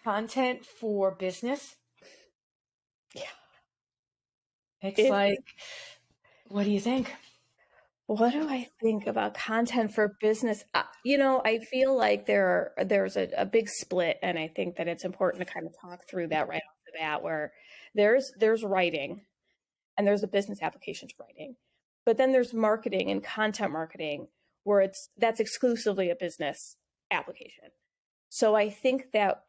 Content for business. Yeah. It's It, like, what do you think? what do I think about content for business? I feel like there's a big split, and I think that it's important to kind of talk through that right off the bat, where there's writing and there's the business applications writing, but then there's marketing and content marketing where that's exclusively a business application. So I think that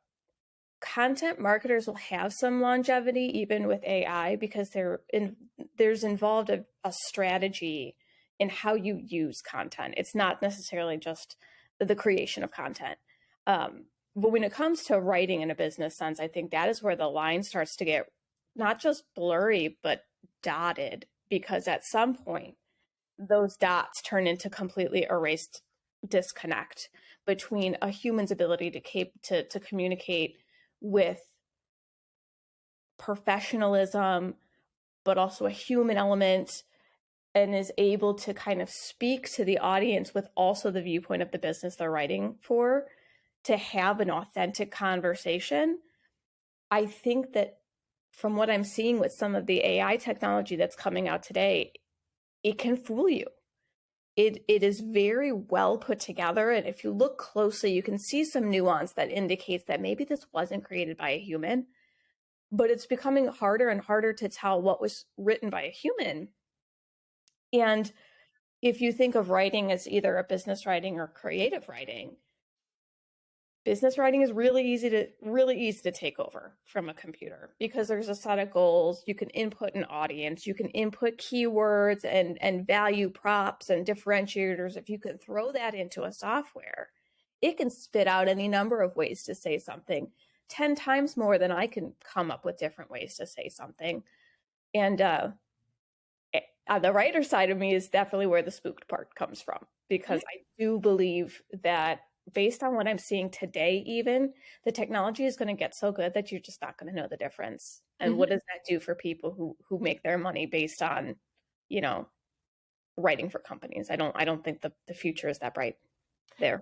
content marketers will have some longevity even with AI because there's involved a strategy in how you use content. It's not necessarily just the creation of content. But when it comes to writing in a business sense, I think that is where the line starts to get not just blurry, but dotted, because at some point, those dots turn into completely erased disconnect between a human's ability to communicate with professionalism, but also a human element, and is able to kind of speak to the audience with also the viewpoint of the business they're writing for, to have an authentic conversation. I think that from what I'm seeing with some of the AI technology that's coming out today, it can fool you. It is very well put together, and if you look closely, you can see some nuance that indicates that maybe this wasn't created by a human, but it's becoming harder and harder to tell what was written by a human. And if you think of writing as either a business writing or creative writing, business writing is really easy to take over from a computer because there's a set of goals. You can input an audience, you can input keywords and value props and differentiators. If you can throw that into a software, it can spit out any number of ways to say something, 10 times more than I can come up with different ways to say something. And on the writer side of me is definitely where the spooked part comes from, because I do believe that based on what I'm seeing today, even the technology is going to get so good that you're just not going to know the difference. And what does that do for people who make their money based on, writing for companies? I don't think the future is that bright there.